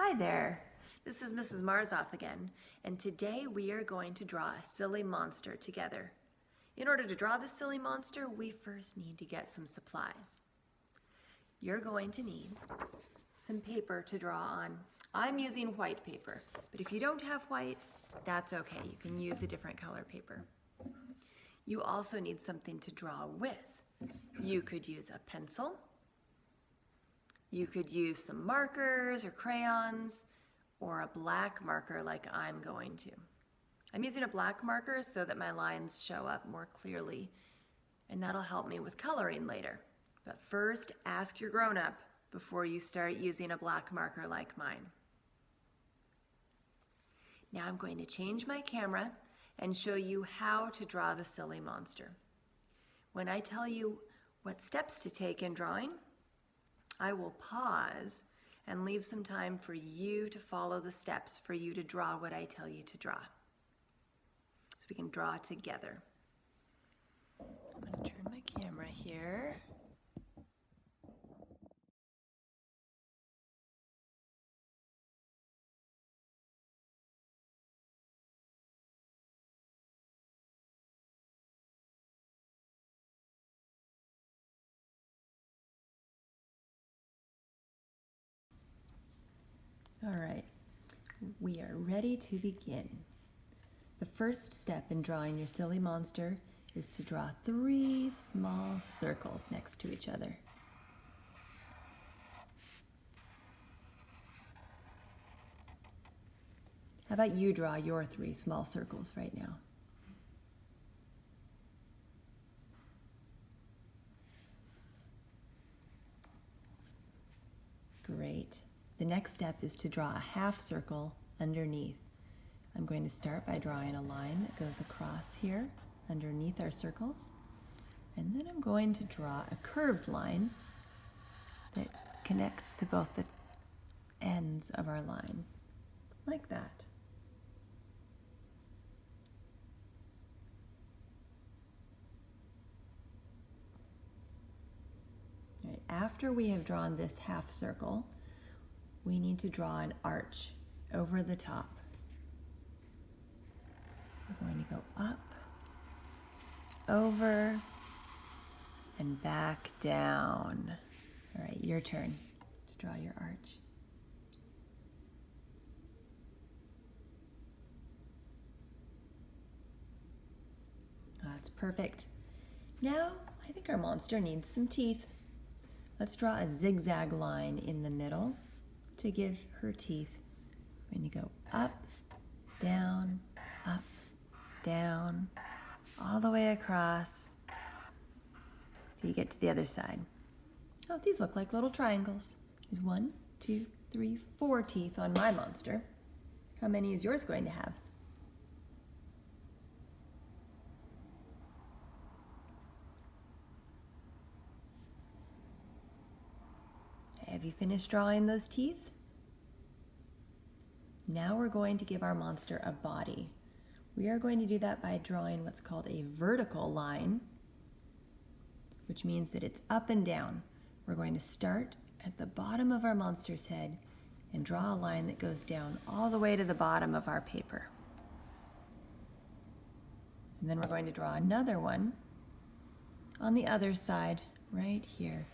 Hi there, this is Mrs. Marzoff again, and today we are going to draw a silly monster together. In order to draw the silly monster, we first need to get some supplies. You're going to need some paper to draw on. I'm using white paper, but if you don't have white, that's okay. You can use a different color paper. You also need something to draw with. You could use a pencil. You could use some markers or crayons or a black marker like I'm going to. I'm using a black marker so that my lines show up more clearly, and that'll help me with coloring later. But first, ask your grown-up before you start using a black marker like mine. Now I'm going to change my camera and show you how to draw the silly monster. When I tell you what steps to take in drawing, I will pause and leave some time for you to follow the steps, for you to draw what I tell you to draw. So we can draw together. I'm going to turn my camera here. All right, we are ready to begin. The first step in drawing your silly monster is to draw 3 small circles next to each other. How about you draw your 3 small circles right now? Great. The next step is to draw a half circle underneath. I'm going to start by drawing a line that goes across here underneath our circles. And then I'm going to draw a curved line that connects to both the ends of our line, like that. All right, after we have drawn this half circle, we need to draw an arch over the top. We're going to go up, over, and back down. All right, your turn to draw your arch. That's perfect. Now, I think our monster needs some teeth. Let's draw a zigzag line in the middle to give her teeth. We're going to go up, down, all the way across till you get to the other side. Oh, these look like little triangles. There's 1, 2, 3, 4 teeth on my monster. How many is yours going to have? Have you finished drawing those teeth? Now we're going to give our monster a body. We are going to do that by drawing what's called a vertical line, which means that it's up and down. We're going to start at the bottom of our monster's head and draw a line that goes down all the way to the bottom of our paper. And then we're going to draw another one on the other side, right here.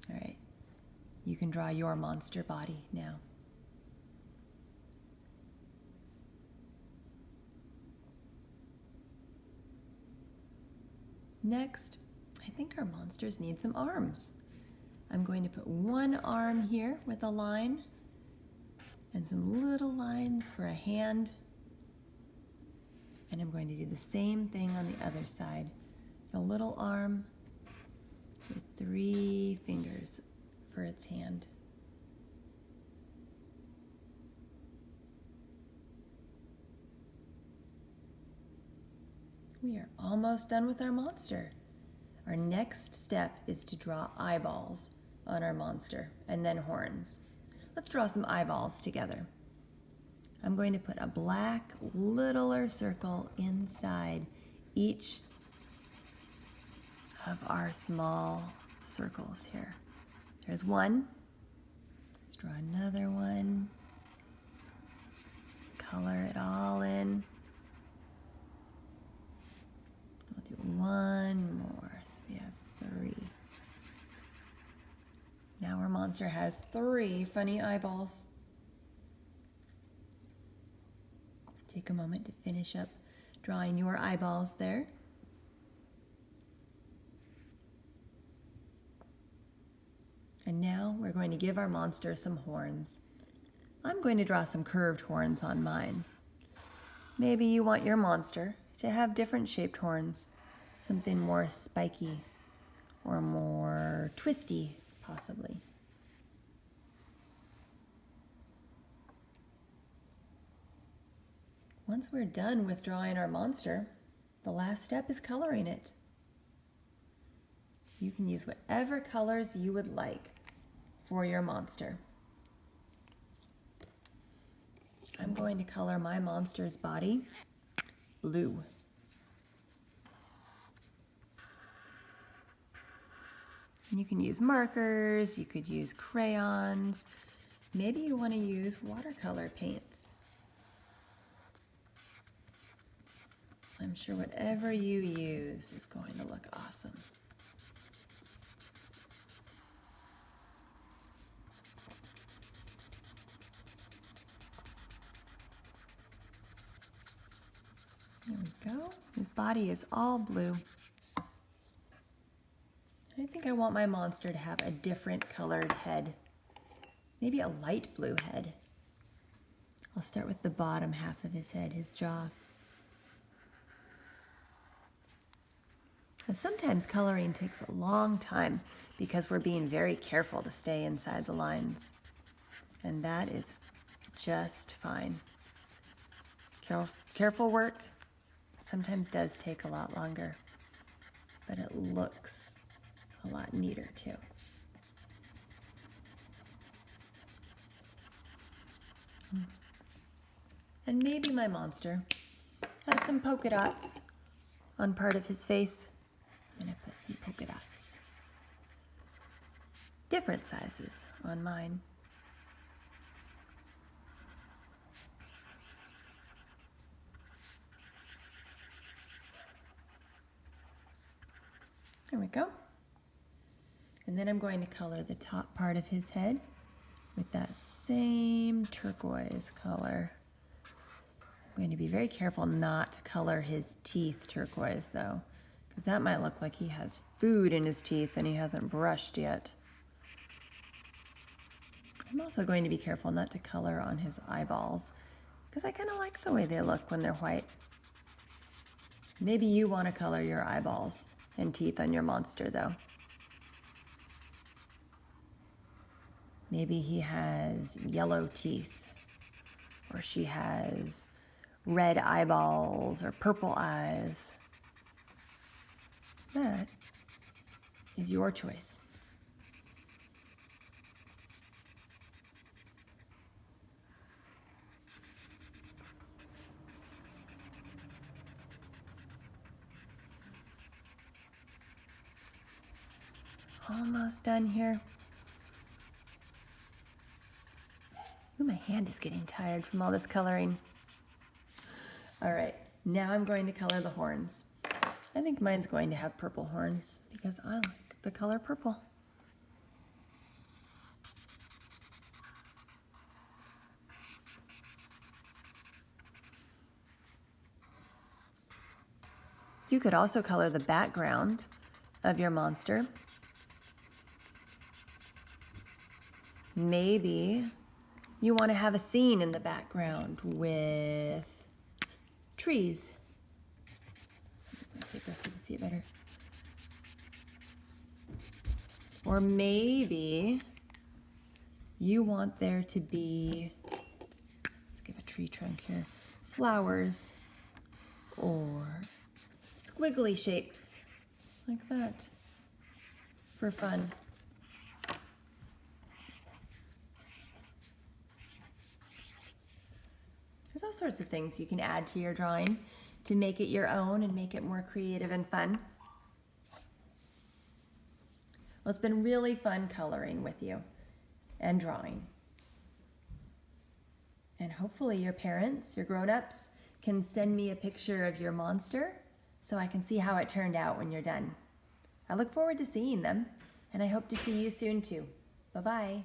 All right, you can draw your monster body now. Next, I think our monsters need some arms. I'm going to put one arm here with a line and some little lines for a hand. And I'm going to do the same thing on the other side. The little arm with 3 fingers for its hand. We are almost done with our monster. Our next step is to draw eyeballs on our monster and then horns. Let's draw some eyeballs together. I'm going to put a black littler circle inside each of our small circles here. There's 1, Let's draw another one. Color it all in. We'll do one more. So we have 3. Now our monster has 3 funny eyeballs. Take a moment to finish up drawing your eyeballs there. And now we're going to give our monster some horns. I'm going to draw some curved horns on mine. Maybe you want your monster to have different shaped horns, something more spiky or more twisty, possibly. Once we're done with drawing our monster, the last step is coloring it. You can use whatever colors you would like for your monster. I'm going to color my monster's body blue. And you can use markers, you could use crayons, maybe you want to use watercolor paints. I'm sure whatever you use is going to look awesome. There we go. His body is all blue. I think I want my monster to have a different colored head. Maybe a light blue head. I'll start with the bottom half of his head, his jaw. And sometimes coloring takes a long time because we're being very careful to stay inside the lines. And that is just fine. Careful work sometimes does take a lot longer, but it looks a lot neater too. And maybe my monster has some polka dots on part of his face. I'm gonna put some polka dots. Different sizes on mine. There we go. And then I'm going to color the top part of his head with that same turquoise color. I'm going to be very careful not to color his teeth turquoise though, because that might look like he has food in his teeth and he hasn't brushed yet. I'm also going to be careful not to color on his eyeballs, because I kind of like the way they look when they're white. Maybe you want to color your eyeballs and teeth on your monster though. Maybe he has yellow teeth, or she has red eyeballs or purple eyes. That is your choice. Almost done here. Ooh, my hand is getting tired from all this coloring. All right, now I'm going to color the horns. I think mine's going to have purple horns because I like the color purple. You could also color the background of your monster. Maybe you want to have a scene in the background with trees. Take this so you can see it better. Or maybe you want there to be, let's give a tree trunk here, flowers or squiggly shapes like that for fun. There's all sorts of things you can add to your drawing to make it your own and make it more creative and fun. Well, it's been really fun coloring with you and drawing. And hopefully your parents, your grown-ups, can send me a picture of your monster so I can see how it turned out when you're done. I look forward to seeing them, and I hope to see you soon too. Bye-bye.